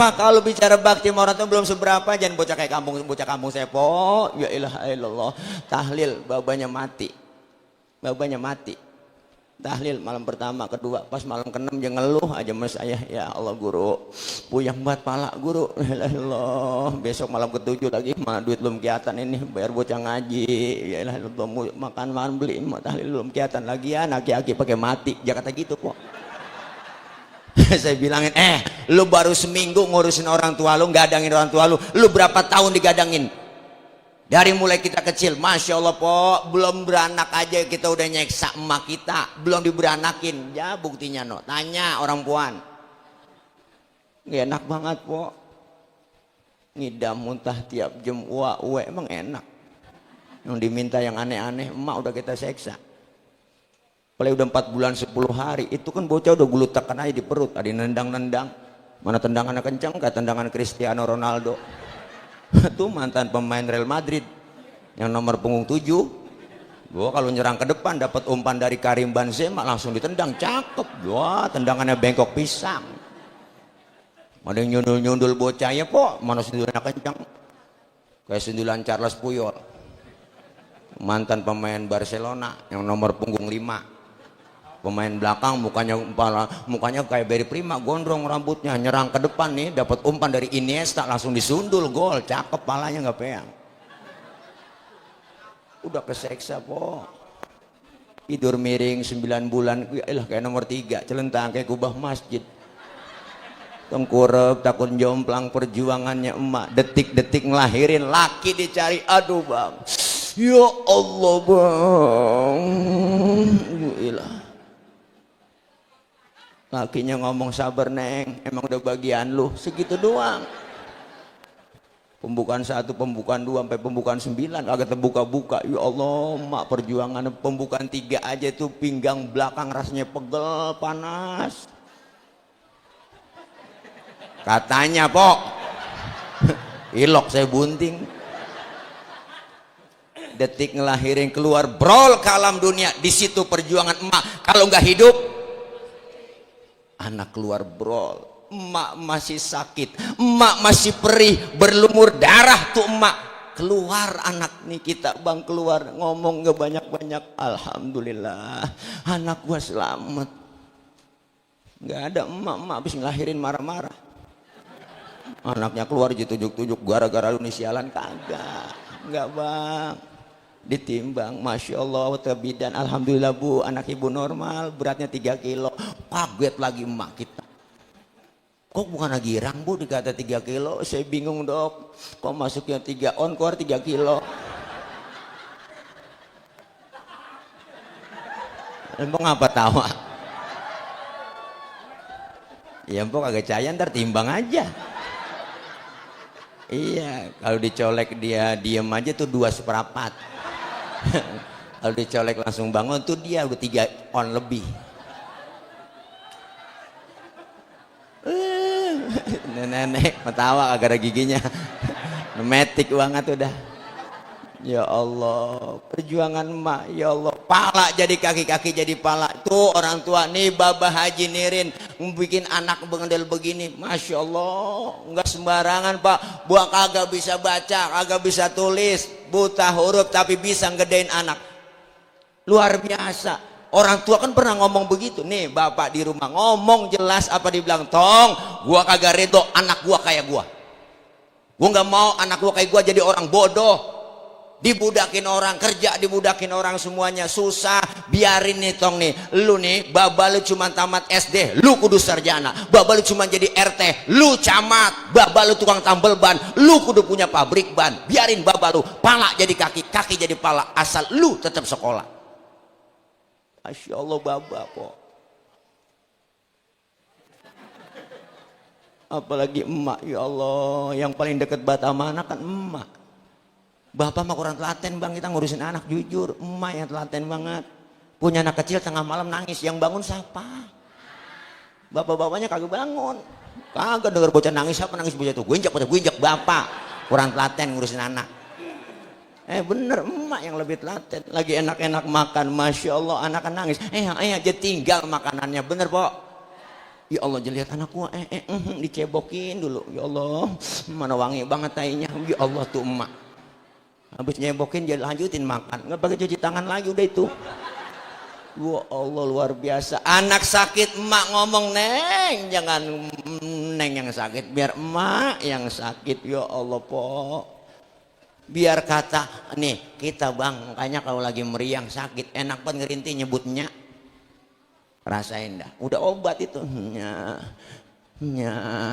Apa kalau bicara bakti sama orang tua belum seberapa, jangan bocah kayak bocah kampung saya po. Ya ilaha illallah. Tahlil babanya mati. Babanya mati. Tahlil malam pertama, kedua, pas malam keenam dia ngeluh aja mas saya. Ya Allah guru, puyeng banget pala guru. Ya Allah, besok malam ketujuh lagi, mana duit belum kelihatan ini, bayar bocah ngaji. Ya Allah, makan beli, tahlil belum kelihatan lagi ya, aki-aki pakai mati. Jakarta gitu kok. Saya bilangin, lu baru seminggu ngurusin orang tua lu, gadangin orang tua lu berapa tahun digadangin? Dari mulai kita kecil, Masya Allah po, belum beranak aja kita udah nyeksa emak kita, belum diberanakin. Ya buktinya no, tanya orang puan. Nggak enak banget po, ngidam muntah tiap jam, uwe emang enak. Yang diminta yang aneh-aneh, emak udah kita seksa. Kalau udah 4 bulan 10 hari, itu kan bocah udah gulutakan aja di perut, ada nendang-nendang. Mana tendangannya kencang, kayak tendangan Cristiano Ronaldo. Itu mantan pemain Real Madrid yang nomor punggung 7. Gua kalau nyerang ke depan dapat umpan dari Karim Benzema langsung ditendang, cakep. Wah, tendangannya bengkok pisang. Ada yang nyundul-nyundul bocahnya po, mana sendulannya kencang. Kayak sendulan Charles Puyol. Mantan pemain Barcelona yang nomor punggung 5. Pemain belakang mukanya kayak Barry Prima, gondrong rambutnya, nyerang ke depan nih dapat umpan dari Iniesta langsung disundul, gol, cakep, palanya nggak peang. Udah keseksa po, tidur miring 9 bulan, ya kayak nomor 3, celentang kayak kubah masjid, tengkurap takut jomplang, perjuangannya emak, detik-detik ngelahirin laki dicari, aduh bang, ya Allah bang, ilah. Lakinya ngomong sabar neng, emang udah bagian lu, segitu doang. Pembukaan 1, pembukaan 2, sampai pembukaan 9 agak terbuka-buka. Ya Allah, mak perjuangan pembukaan 3 aja itu pinggang belakang rasanya pegel, panas. Katanya pok, ilok saya bunting. Detik ngelahirin keluar brol ke alam dunia, di situ perjuangan emak. Kalau nggak hidup, anak keluar brol, emak masih sakit, emak masih perih, berlumur darah tuh emak. Keluar anak nih kita bang, keluar ngomong nggak banyak-banyak, alhamdulillah anak gua selamat. Nggak ada emak habis ngelahirin marah-marah. Anaknya keluar ditunjuk-tunjuk gara-gara lu nih sialan, kagak, nggak bang. Ditimbang, Masya Allah, tabidan, alhamdulillah bu, anak ibu normal, beratnya 3 kilo. Kaget lagi emak kita, kok bukan lagi girang bu, dikata 3 kilo. Saya bingung dok, kok masuknya 3 on, keluar 3 kilo. Empok ngapa tawa? Ya empok agak caya, ntar timbang aja. Iya, kalau dicolek dia diem aja tuh 2/4. Kalau dicolek langsung bangun tuh dia udah 3 on lebih. Nenek ketawa agak ada giginya. Metik banget udah. Ya Allah, perjuangan emak, ya Allah, pala jadi kaki-kaki jadi pala. Tuh orang tua nih Babah Haji Nirin bikin anak bengendel begini, Masya Allah, nggak sembarangan pak. Buah kagak bisa baca, kagak bisa tulis, buta huruf tapi bisa ngedein anak, luar biasa. Orang tua kan pernah ngomong begitu nih, bapak di rumah ngomong jelas apa dibilang, tong gua kagak redo anak gua kayak gua nggak mau anak gua kayak gua jadi orang bodoh, dibudakin orang, kerja dibudakin orang, semuanya susah. Biarin nih tong nih, lu nih baba lu cuma tamat SD, lu kudu sarjana. Baba lu cuma jadi RT, lu camat. Baba lu tukang tambel ban, lu kudu punya pabrik ban. Biarin baba lu, pala jadi kaki, kaki jadi pala, asal lu tetap sekolah. Masya Allah baba po. Apalagi emak, ya Allah, yang paling dekat bata anak kan emak. Bapak mah kurang telaten bang, kita ngurusin anak jujur. Emak yang telaten banget. Punya anak kecil tengah malam nangis, yang bangun siapa? Bapak-bapaknya kagak bangun. Kagak denger bocah nangis, siapa nangis bocah tuh? Gue injak bapak. Kurang telaten ngurusin anak. Bener, emak yang lebih telaten. Lagi enak-enak makan, Masya Allah, anak kan nangis. Aja tinggal makanannya, bener pok. Ya Allah, jadi lihat anakku dicebokin dulu. Ya Allah, mana wangi banget tainya. Ya Allah tuh emak. Habis nyebokin jadi lanjutin makan. Nggak pakai cuci tangan lagi, udah itu. Ya Allah, luar biasa. Anak sakit emak ngomong, "Neng, jangan neng yang sakit, biar emak yang sakit." Ya Allah, po. Biar kata nih kita bang, makanya kalau lagi meriang sakit enak banget ngerintih nyebutnya. Rasain dah, udah obat itu. Nya,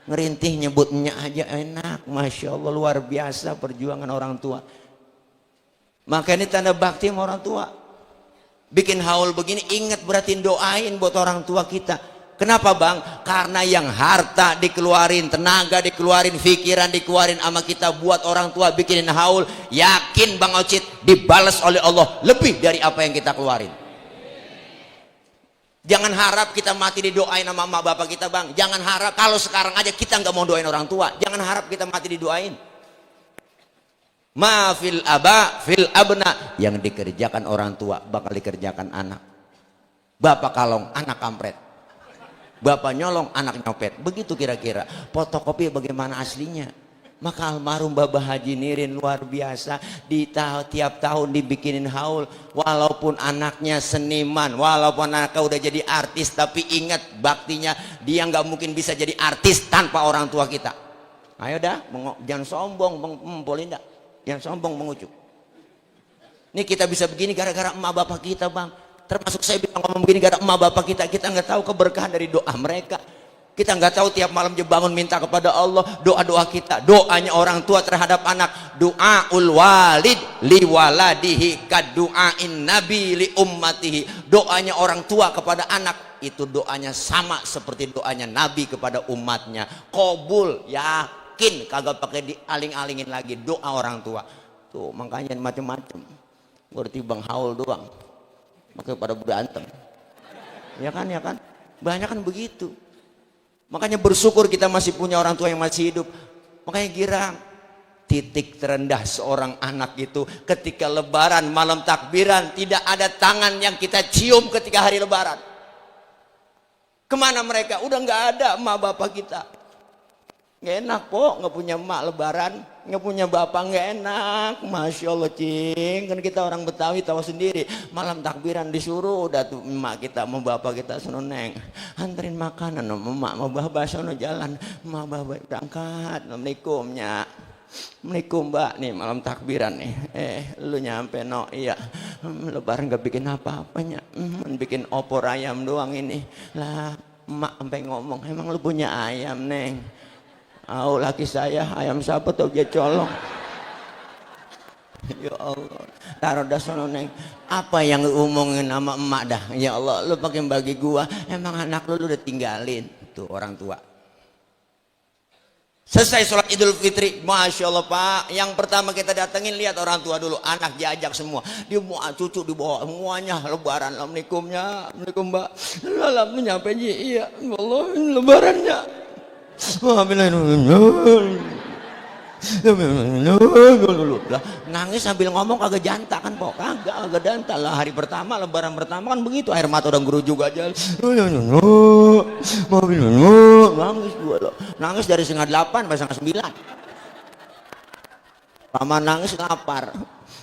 ngerintih nyebutnya aja enak. Masya Allah, luar biasa perjuangan orang tua. Maka ini tanda bakti sama orang tua. Bikin haul begini, ingat berarti doain buat orang tua kita. Kenapa bang? Karena yang harta dikeluarin, tenaga dikeluarin, pikiran dikeluarin sama kita buat orang tua bikinin haul, yakin Bang Ocit dibalas oleh Allah lebih dari apa yang kita keluarin. Jangan harap kita mati didoain sama emak bapak kita bang. Jangan harap kalau sekarang aja kita nggak mau doain orang tua. Jangan harap kita mati didoain. Ma fil aba fil abna, yang dikerjakan orang tua bakal dikerjakan anak. Bapak kalong, anak kampret. Bapak nyolong, anak nyopet. Begitu kira-kira. Fotokopi bagaimana aslinya. Maka almarhum Babah Haji Nirin luar biasa. Tiap tahun dibikinin haul. Walaupun anaknya seniman, walaupun anaknya udah jadi artis, tapi ingat baktinya, dia nggak mungkin bisa jadi artis tanpa orang tua kita. Ayo dah, jangan sombong Bang Polinda. Jangan sombong mengucuk. Ini kita bisa begini gara-gara emak bapak kita bang. Termasuk saya bilang ngomong begini gara emak bapak kita nggak tahu keberkahan dari doa mereka. Kita nggak tahu tiap malam bangun minta kepada Allah doa-doa kita, doanya orang tua terhadap anak. Doaul walid li waladihi kad doain nabi li ummatihi. Doanya orang tua kepada anak itu doanya sama seperti doanya nabi kepada umatnya. Qabul, yakin, kagak pakai dialing-alingin lagi doa orang tua. Tuh makanya macam-macam. Berarti bang haul doang. Makanya pada berantem. Ya kan, banyak kan begitu. Makanya bersyukur kita masih punya orang tua yang masih hidup. Makanya girang. Titik terendah seorang anak itu ketika lebaran, malam takbiran, tidak ada tangan yang kita cium ketika hari lebaran. Kemana mereka? Udah nggak ada emak bapak kita. Nggak enak po, nggak punya emak lebaran, nggak punya bapak, nggak enak. Masya Allah cing, kan kita orang Betawi tahu sendiri. Malam takbiran disuruh udah tuh emak kita sama bapak kita sono neng, anterin makanan sama emak sama bapak sono jalan, emak bapak berangkat. Assalamualaikumnya, Assalamualaikum mbak, nih malam takbiran nih. Lu nyampe no, iya. Lebaran nggak bikin apa-apanya, bikin opor ayam doang ini. Lah emak sampai ngomong, emang lu punya ayam neng? Oh laki saya ayam siapa tau dia colong. Ya Allah, taruh dah sono neng. Apa yang ngomongin sama emak dah? Ya Allah, lu pakai bagi gua. Emang anak lu udah tinggalin tuh orang tua. Selesai sholat Idul Fitri, masya Allah pak. Yang pertama kita datengin lihat orang tua dulu. Anak diajak semua. Dia mau cucu dibawa semuanya lebaran. Assalamualaikumnya, assalamualaikum mbak. Alhamdulillah nyampe iya. Allah lebarannya. Nangis sambil ngomong kagak jantak kan pok, kagak jantak lah. Hari pertama lebaran pertama kan begitu, air mata udah gerujug aja. Nangis gua loh, nangis dari 7:30 sampai 9:30. Paman nangis lapar.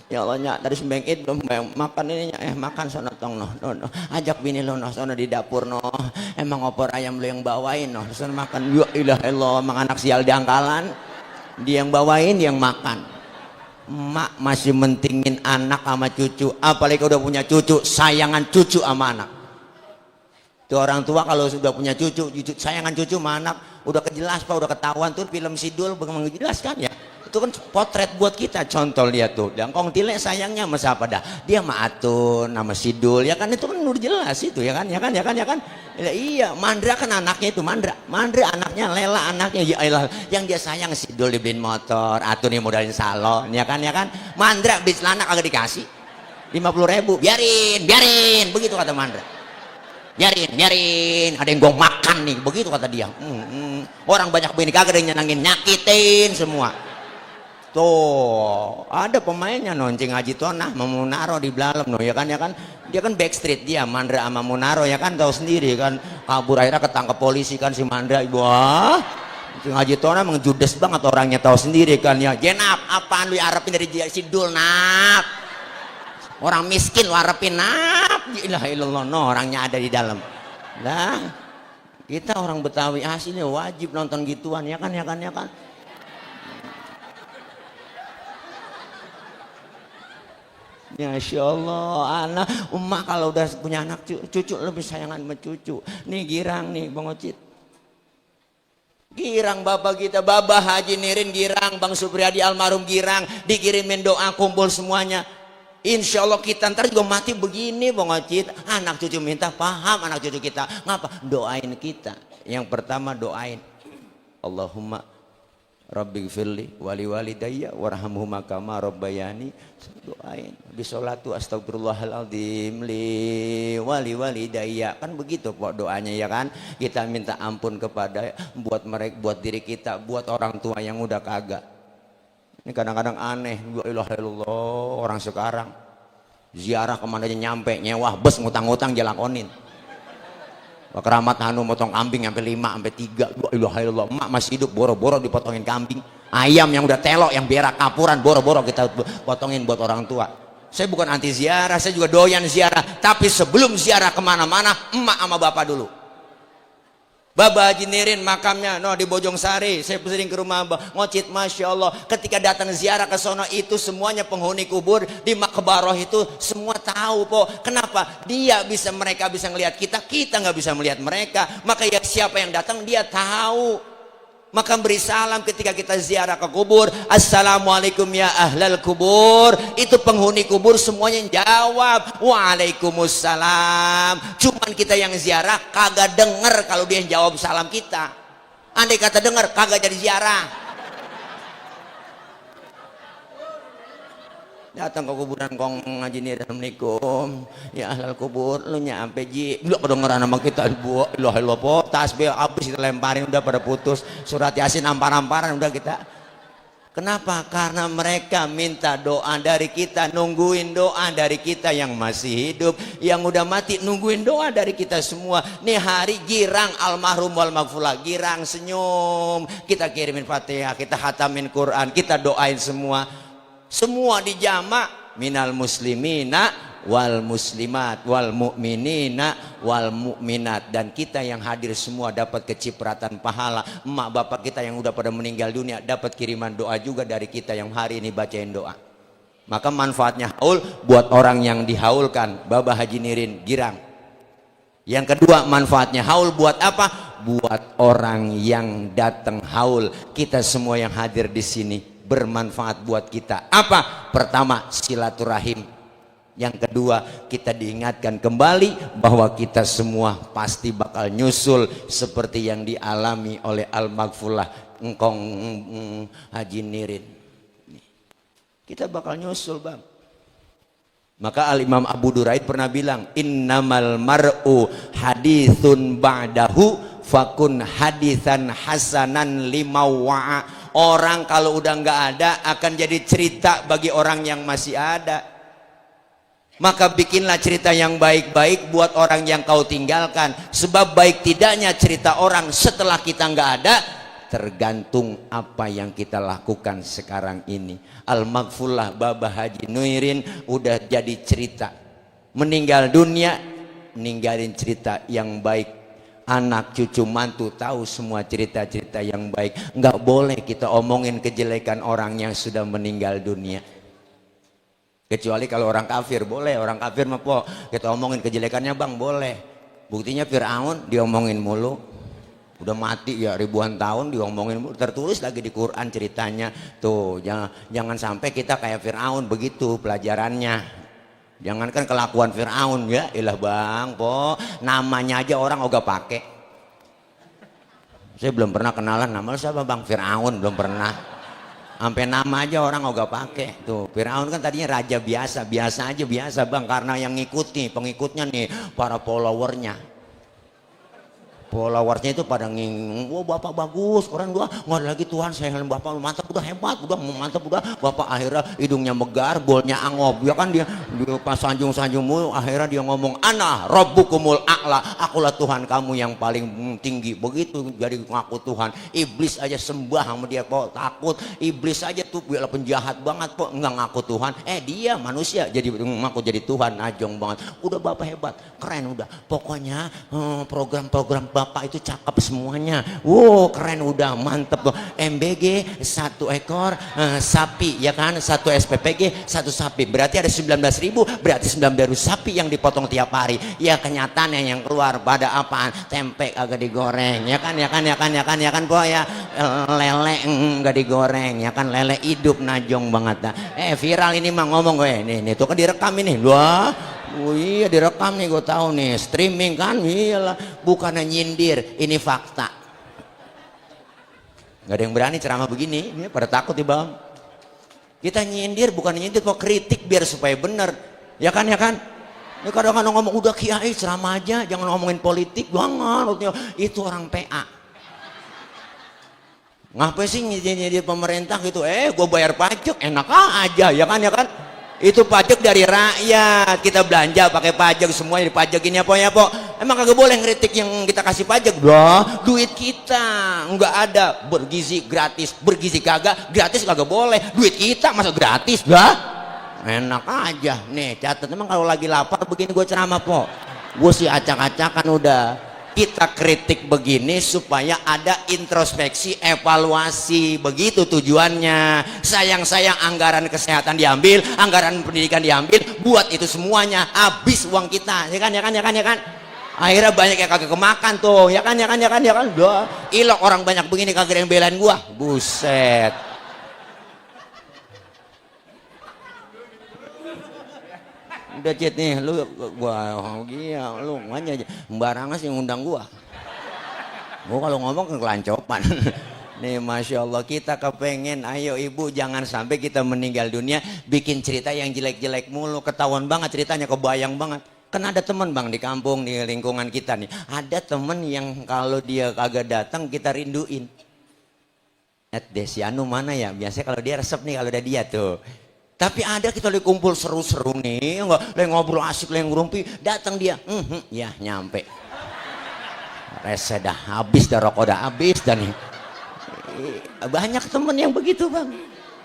Ya Allah nyak dari sembeng id belum makan ini nyak, makan sono tong no, ajak bini lo no sono di dapur no, emang opor ayam lo yang bawain no, sono makan. Ya ilah Allah, emang anak sial diangkalan, dia yang bawain dia yang makan. Mak masih mentingin anak sama cucu, apalagi udah punya cucu, sayangan cucu sama anak. Tuh orang tua kalau sudah punya cucu sayangan cucu sama anak udah kejelas pak, udah ketahuan tuh film Sidul bagaimana jelas kan ya. Itu kan potret buat kita, contoh lihat tuh Dangkong Tile sayangnya sama siapa dah, dia sama Atun nama Sidul ya kan, itu kan udah jelas itu ya kan. Ya, iya Mandra kan anaknya itu, Mandra anaknya, Lela anaknya, ya Allah yang dia sayang Sidul dibeliin motor, Atun yang modalin salon ya kan. Mandra beli celana kagak dikasih 50.000, biarin begitu kata Mandra. Biarin ada yang gua makan nih begitu kata dia. Orang banyak begini kagak ada yang nyenangin, nyakitin semua. tuh ada pemainnya noncing Haji Tonah mau Munaro di dalam no ya kan dia kan backstreet dia Mandra sama Munaro ya kan tahu sendiri kan kabur akhirnya ketangkep polisi kan si Mandra wah si Haji Tonah mengjudes banget orangnya tahu sendiri kan ya Jenap apaan lu harapin dari Sidul nap orang miskin lu harapin nap ilaha illallah no orangnya ada di dalam nah kita orang Betawi asli wajib nonton gituan ya kan Masya Allah, anak emak kalau udah punya anak cucu lebih sayangan sama cucu. Nih girang nih Bang Ocit. Girang bapak kita, Babah Haji Nirin girang, Bang Supriyadi almarhum girang, dikirimin doa kumpul semuanya. Insya Allah kita ntar juga mati begini Bang Ocit. Anak cucu minta paham anak cucu kita. Ngapa? Doain kita. Yang pertama doain. Allahumma Rabbi gfirli wali walidayya warhamhuma kama rabbayani doain bisolatu astagfirullahaladzim li wali walidayya kan begitu kok doanya ya kan kita minta ampun kepada buat mereka buat diri kita buat orang tua yang udah kagak ini kadang-kadang aneh la ilaha illallah orang sekarang ziarah kemana aja nyampe nyewah bus ngutang-ngutang jalakonin keramat Hanu motong kambing sampai 5 sampai 3 ilaha illallah emak masih hidup boro-boro dipotongin kambing ayam yang udah telok yang berak kapuran boro-boro kita potongin buat orang tua saya bukan anti ziarah saya juga doyan ziarah tapi sebelum ziarah kemana-mana emak sama bapak dulu Babah Haji Nirin makamnya di Bojong Sari saya sering ke rumah Ngocit Masya Allah ketika datang ziarah ke sono itu semuanya penghuni kubur di Makbaroh itu semua tahu po kenapa mereka bisa ngelihat kita nggak bisa melihat mereka maka ya siapa yang datang dia tahu maka beri salam ketika kita ziarah ke kubur assalamualaikum ya ahlal kubur itu penghuni kubur semuanya yang jawab waalaikumsalam cuman kita yang ziarah kagak denger kalau dia yang jawab salam kita andai kata denger kagak jadi ziarah datang ke kuburan kong ngaji nih assalamualaikum ya ahlal kubur lu nyampe ji lu kedengeran sama kita bu ilah po tasbih habis kita lemparin udah pada putus surat yasin ampar-amparan udah kita kenapa karena mereka minta doa dari kita nungguin doa dari kita yang masih hidup yang udah mati nungguin doa dari kita semua nih hari girang almarhum wal maghfurlah girang senyum kita kirimin Fatihah kita khatamin Quran kita doain semua dijamak minal muslimina wal muslimat wal mu'minina wal mu'minat dan kita yang hadir semua dapat kecipratan pahala emak bapak kita yang udah pada meninggal dunia dapat kiriman doa juga dari kita yang hari ini bacain doa maka manfaatnya haul buat orang yang dihaulkan Babah Haji Nirin girang yang kedua manfaatnya haul buat apa buat orang yang datang haul kita semua yang hadir di sini bermanfaat buat kita apa pertama silaturahim yang kedua kita diingatkan kembali bahwa kita semua pasti bakal nyusul seperti yang dialami oleh al-maghfurlah engkong Haji Nirin kita bakal nyusul bang maka al-imam Abu Duraid pernah bilang innamal mar'u hadithun ba'dahu fakun hadithan hasanan limawa'a orang kalau udah nggak ada akan jadi cerita bagi orang yang masih ada maka bikinlah cerita yang baik-baik buat orang yang kau tinggalkan sebab baik tidaknya cerita orang setelah kita nggak ada tergantung apa yang kita lakukan sekarang ini al-maghfurlah Babah Haji Nirin udah jadi cerita meninggal dunia ninggalin cerita yang baik anak cucu mantu tahu semua cerita-cerita yang baik nggak boleh kita omongin kejelekan orang yang sudah meninggal dunia kecuali kalau orang kafir boleh orang kafir mah po kita omongin kejelekannya bang boleh buktinya Fir'aun diomongin mulu udah mati ya ribuan tahun diomongin mulu tertulis lagi di Quran ceritanya tuh jangan sampai kita kayak Fir'aun begitu pelajarannya jangankan kelakuan Fir'aun ya ilah bang po namanya aja orang ogah pakai saya belum pernah kenalan nama siapa bang Fir'aun belum pernah sampai nama aja orang ogah pakai tuh Fir'aun kan tadinya raja biasa aja biasa bang karena yang ngikuti pengikutnya nih para followernya followersnya itu pada nging, wah bapak bagus, keren gua, nggak ada lagi Tuhan sayang bapak, mantap udah, hebat udah, mantap udah, bapak akhirnya hidungnya megar, bolnya angop, ya kan dia pas sanjung-sanjungmu, akhirnya dia ngomong, ana rabbukumul a'la, akulah Tuhan kamu yang paling tinggi, begitu jadi ngaku Tuhan. Iblis aja sembah sama dia kok, takut, iblis aja tuh biarlah penjahat banget kok nggak ngaku Tuhan, dia manusia jadi ngaku jadi Tuhan, ajong banget, udah bapak hebat, keren udah, pokoknya program-program bapak itu cakep semuanya, wow keren udah, mantep tuh, MBG 1 ekor sapi, ya kan, 1 SPPG 1 sapi, berarti ada 19.000, berarti 19.000 sapi yang dipotong tiap hari, ya kenyataannya yang keluar pada apaan, tempe agak digoreng, ya kan, ya kan, ya kan, ya kan, ya kan boy ya, lele enggak digoreng, ya kan, lele hidup najong banget dah. Viral ini mah ngomong gue, nih tuh kan direkam ini, wah. Oh iya direkam nih, gue tahu nih, streaming kan, iyalah, bukannya nyindir, ini fakta. Gak ada yang berani ceramah begini, ini pada takut di bawah. Kita nyindir bukan nyindir, kok kritik biar supaya bener, ya kan, ya kan. Ini kadang-kadang ngomong udah kiai ceramah aja, jangan ngomongin politik, jangan, itu orang PA. Ngapain sih nyindir pemerintah gitu? Gue bayar pajak, enak aja, ya kan, ya kan. Itu pajak dari rakyat, kita belanja pakai pajak, semuanya dipajakin ya po, ya po. Emang kagak boleh ngeritik yang kita kasih pajak? Dah, duit kita nggak ada, bergizi gratis, bergizi kagak gratis, kagak boleh, duit kita masa gratis? Dah, enak aja nih, catat. Emang kalau lagi lapar begini gue ceramah po, gue sih acak-acakan udah. Kita kritik begini supaya ada introspeksi, evaluasi, begitu tujuannya. Sayang-sayang anggaran kesehatan diambil, anggaran pendidikan diambil, buat itu semuanya habis uang kita, ya kan, ya kan, ya kan, ya kan. Akhirnya banyak yang kagak kemakan tuh, ya kan, ya kan, ya kan, ya kan. Doa ilok orang banyak begini kagak ada yang belain gua, buset. Udah Cid nih, lu gua gila, lu nganya aja sembarangan sih ngundang gua kalau ngomong kelancopan. Nih Masya Allah, kita kepengen, ayo ibu jangan sampai kita meninggal dunia bikin cerita yang jelek-jelek mulu, ketahuan banget ceritanya, kebayang banget. Kan ada teman bang di kampung, di lingkungan kita nih, ada temen yang kalau dia kagak datang kita rinduin. Desianu mana ya, biasanya kalau dia resep nih kalau ada dia tuh. Tapi ada kita lagi kumpul seru-seru nih, enggak, lagi ngobrol asik, lagi ngerumpi, datang dia, ya nyampe, rese dah habis, dah rokok dah habis, dan nih banyak temen yang begitu bang.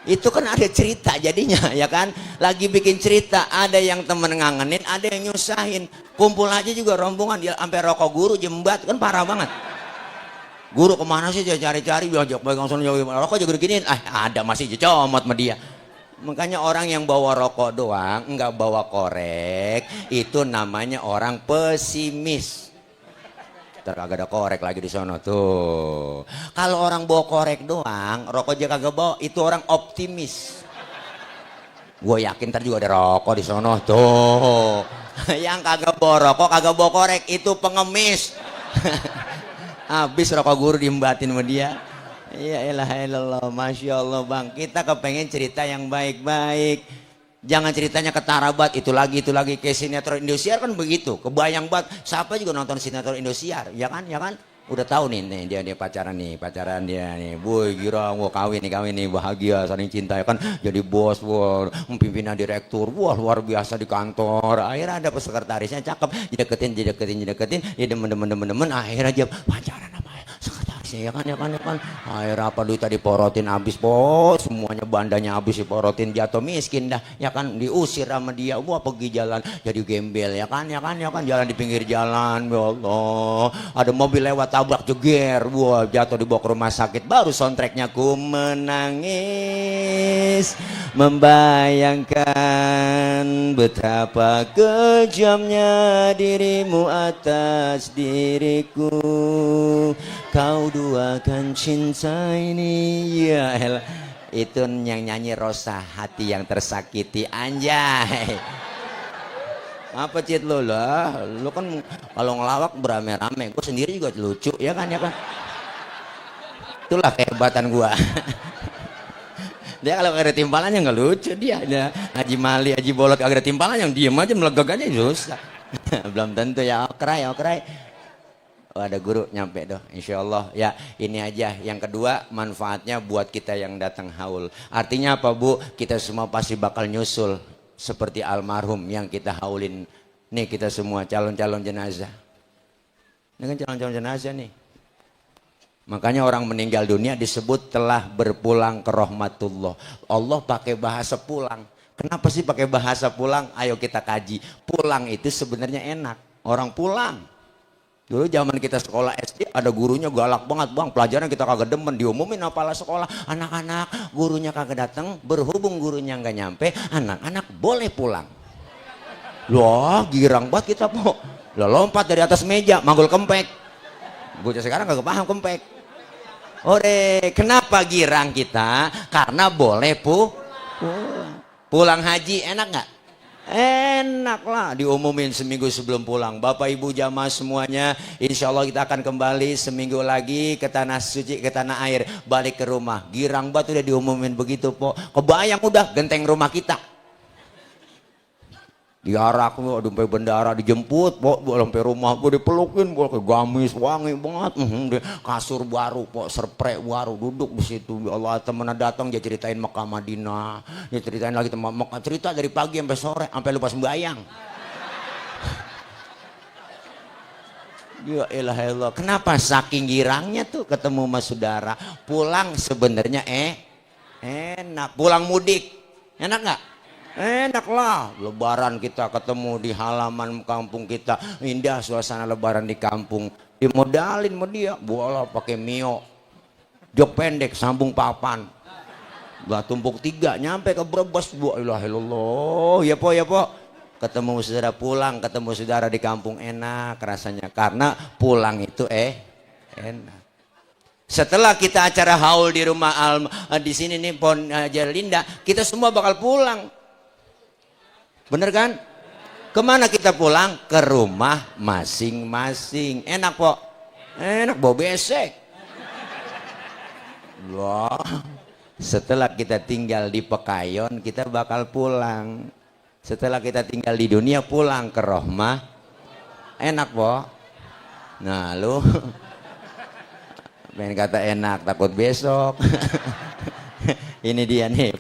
Itu kan ada cerita jadinya, ya kan, lagi bikin cerita, ada yang temen ngangenin, ada yang nyusahin, kumpul aja juga rombongan, dia sampai rokok guru jembat, kan parah banget. Guru kemana sih, dia cari-cari, diajak pegang sono rokok juga diginiin, ada masih comot sama dia. Makanya orang yang bawa rokok doang, nggak bawa korek, itu namanya orang pesimis. Ntar kagak ada korek lagi di sono tuh. Kalau orang bawa korek doang, rokok aja kagak bawa, itu orang optimis. Gue yakin ntar juga ada rokok di sono tuh. Yang kagak bawa rokok, kagak bawa korek, itu pengemis. Habis rokok guru diembatin sama dia. Ya ilah, Masya Allah bang, kita kepengen cerita yang baik-baik, jangan ceritanya ketarabat, itu lagi kayak sinetron Indosiar kan begitu, kebayang banget, siapa juga nonton sinetron Indosiar, ya kan, ya kan, udah tahu nih dia pacaran dia nih, boy gira gua kawin nih, bahagia saling cinta, ya kan, jadi bos, wah, pimpinan direktur, wah luar biasa di kantor, akhirnya ada sekretarisnya cakep, dideketin, ya demen, akhirnya dia pacaran sama sekretarisnya, ya kan, akhirnya apa, duit tadi porotin habis bos, semuanya bandanya habis diporotin, jatuh miskin dah, ya kan, diusir sama dia, wah pergi jalan jadi gembel, ya kan, jalan di pinggir jalan, ya Allah, ada mobil lewat tabrak jeger, wah jatuh dibawa ke rumah sakit, baru soundtracknya ku menangis membayangkan betapa kejamnya dirimu atas diriku, kau duakan cinta ini, ya elah. Itu yang nyanyi Rosa, hati yang tersakiti, anjay. Apa Cid lu lah, lu kan kalau ngelawak berame-rame, gue sendiri juga lucu, ya kan, itulah kehebatan gua. Dia kalau gak ada timpalannya nggak lucu dia. Haji Mali, Haji Bolot gak ada timpalan, yang diem aja melegak aja susah. Belum tentu ya, okray. Oh, ada guru nyampe doh, insya Allah ya. Ini aja yang kedua, manfaatnya buat kita yang datang haul. Artinya apa Bu? Kita semua pasti bakal nyusul seperti almarhum yang kita haulin. Nih kita semua calon-calon jenazah. Ini kan calon-calon jenazah nih. Makanya orang meninggal dunia disebut telah berpulang ke rahmatullah. Allah pakai bahasa pulang. Kenapa sih pakai bahasa pulang? Ayo kita kaji. Pulang itu sebenarnya enak. Orang pulang. Dulu zaman kita sekolah SD ada gurunya galak banget bang. Pelajaran kita kagak demen. Diumumin apalah sekolah. Anak-anak gurunya kagak datang. Berhubung gurunya nggak nyampe. Anak-anak boleh pulang. Loh girang banget kita po. Loh lompat dari atas meja. Manggul kempek. Bocah sekarang kagak paham kempek. Ore, kenapa girang kita? Karena boleh pulang. Pulang haji enak nggak? Enak lah, diumumin seminggu sebelum pulang. Bapak ibu jamaah semuanya, insya Allah kita akan kembali seminggu lagi ke tanah suci, ke tanah air, balik ke rumah. Girang banget udah diumumin begitu po. Kebayang udah genteng rumah kita. Diarak sampai bendara, dijemput sampai rumah gue, dipelukin gue, ke gamis wangi banget, kasur baru po, serprek baru, duduk di situ. Ya Allah, temen datang dia ceritain Mekah Madinah, dia ceritain lagi teman Mekah, cerita dari pagi sampai sore sampai lupa sembahyang. Ya elah Allah, kenapa saking girangnya tuh ketemu sama saudara. Pulang sebenarnya enak. Pulang mudik enak nggak? Enak lah, lebaran kita ketemu di halaman kampung kita, indah suasana lebaran di kampung. Dimodalin sama dia, bola pakai mio, jok pendek, sambung papan, gak tumpuk 3, nyampe ke Brebes. Bu ilah ilallah, ya po, ketemu saudara pulang, ketemu saudara di kampung enak rasanya, karena pulang itu enak. Setelah kita acara haul di rumah di sini nih Pon Jalinda, kita semua bakal pulang. Bener kan? Kemana kita pulang? Ke rumah masing-masing. Enak po? Enak, bau besek. Wah. Setelah kita tinggal di Pekayon, kita bakal pulang. Setelah kita tinggal di dunia, pulang ke rahmah. Enak po? Nah lu pengen kata enak, takut besok. Ini dia nih,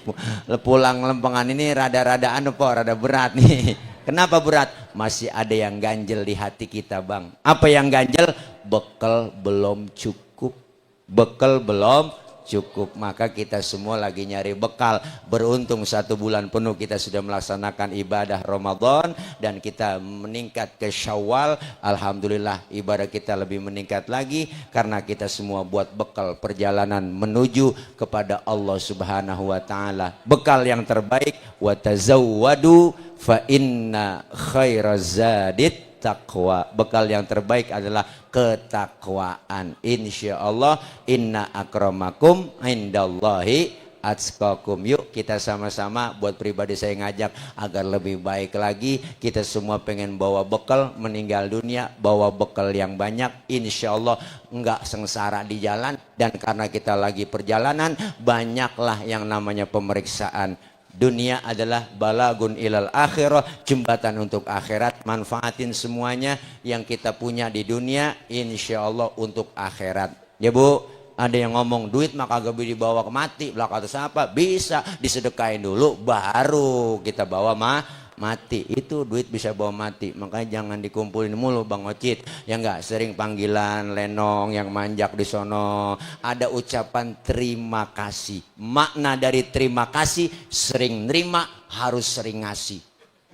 pulang lempengan ini rada-rada rada berat nih. Kenapa berat? Masih ada yang ganjel di hati kita bang. Apa yang ganjel? Bekal belum cukup. Bekal belum cukup. Maka kita semua lagi nyari bekal. Beruntung 1 bulan penuh kita sudah melaksanakan ibadah Ramadan. Dan kita meningkat ke Syawal. Alhamdulillah ibadah kita lebih meningkat lagi. Karena kita semua buat bekal perjalanan menuju kepada Allah subhanahu wa ta'ala. Bekal yang terbaik. Wa tazawwadu fa inna khairazadid taqwa. Bekal yang terbaik adalah ketakwaan. Insya Allah inna akramakum indallahi atqakum. Yuk kita sama-sama, buat pribadi saya ngajak agar lebih baik lagi. Kita semua pengen bawa bekal meninggal dunia, bawa bekal yang banyak. Insya Allah enggak sengsara di jalan. Dan karena kita lagi perjalanan, banyaklah yang namanya pemeriksaan. Dunia adalah balagun ilal akhirah, jembatan untuk akhirat. Manfaatin semuanya yang kita punya di dunia, insya Allah untuk akhirat. Ya Bu, ada yang ngomong duit mah kagak bisa dibawa ke mati, belakang atas apa? Bisa disedekain dulu, baru kita bawa mati. Itu duit bisa bawa mati. Makanya jangan dikumpulin mulu Bang Ocit. Ya enggak, sering panggilan lenong yang manjak di sono. Ada ucapan terima kasih. Makna dari terima kasih, sering nerima, harus sering ngasih.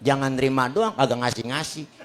Jangan nerima doang kagak ngasih-ngasih.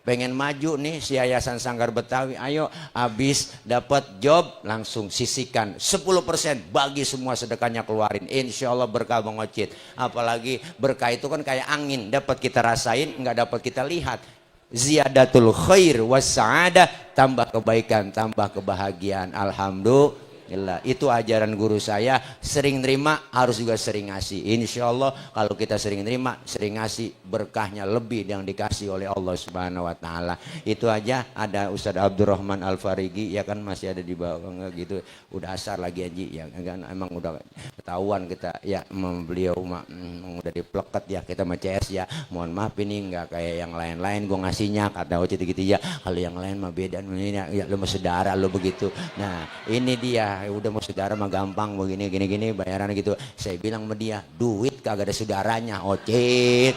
Pengen maju nih si Yayasan Sanggar Betawi, ayo habis dapat job langsung sisihkan 10%, bagi semua sedekahnya keluarin. Insya Allah berkah Bang Ocit. Apalagi berkah itu kan kayak angin, dapat kita rasain, nggak dapat kita lihat. Ziyadatul khair was sa'adah, tambah kebaikan, tambah kebahagiaan. Alhamdulillah. Gila, itu ajaran guru saya, sering nerima harus juga sering ngasih. Insya Allah kalau kita sering nerima, sering ngasih, berkahnya lebih yang dikasih oleh Allah Subhanahu Wa Taala. Itu aja. Ada Ustadz Abdurrahman Al-Farigi, ya kan masih ada di bawah gitu. Udah asar lagi Haji, ya kan emang udah ketahuan kita ya, beliau udah dipleket ya, kita sama CS ya. Mohon maaf ini nggak kayak yang lain-lain, gue ngasihnya kata Oce gitu ya. Kalau yang lain mah beda, ini ya lu mau saudara lu begitu. Nah ini dia. Udah mau saudara mah gampang begini gini bayaran gitu. Saya bilang sama dia, duit kagak ada saudaranya, Ocit.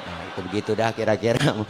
Nah, itu begitu dah kira-kira.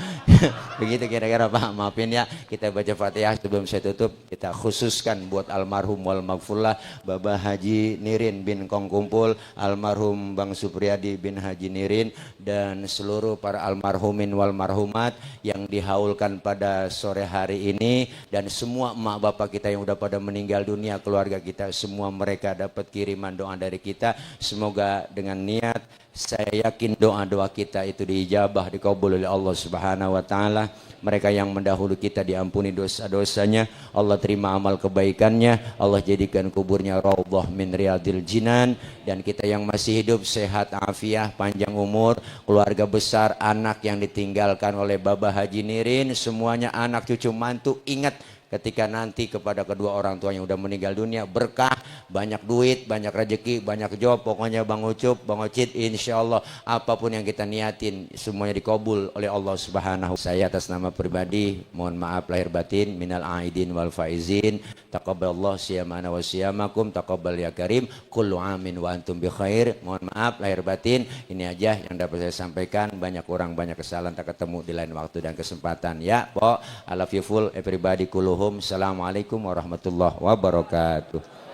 Begitu kira-kira Pak, maafin ya. Kita baca Fatihah sebelum saya tutup. Kita khususkan buat almarhum wal maghfurlah Bapak Haji Nirin bin Kong Kumpul, almarhum Bang Supriyadi bin Haji Nirin, dan seluruh para almarhumin wal marhumat yang dihaulkan pada sore hari ini, dan semua emak bapak kita yang udah pada meninggal dunia, keluarga kita semua, mereka dapat kiriman doa dari kita. Semoga dengan niat, saya yakin doa-doa kita itu diijabah, dikabul oleh Allah Subhanahu Wa Taala. Mereka yang mendahului kita diampuni dosa-dosanya, Allah terima amal kebaikannya, Allah jadikan kuburnya raudhah min riyadil jinan. Dan kita yang masih hidup sehat afiah, panjang umur, keluarga besar, anak yang ditinggalkan oleh Bapak Haji Nirin, semuanya anak cucu mantu, ingat ketika nanti kepada kedua orang tua yang udah meninggal dunia, berkah, banyak duit, banyak rezeki, banyak job. Pokoknya Bang Ucup, Bang Ocit, insya Allah apapun yang kita niatin semuanya dikabul oleh Allah Subhanahu. Saya atas nama pribadi mohon maaf lahir batin, minal aidin wal faizin, taqabbalallah siyamana wa siyamakum, taqabbal ya karim, kullu amin wa antum bi khair. Mohon maaf lahir batin, ini aja yang dapat saya sampaikan. Banyak orang banyak kesalahan, tak ketemu di lain waktu dan kesempatan ya. I love you full everybody, kulluhum. Assalamualaikum warahmatullahi wabarakatuh.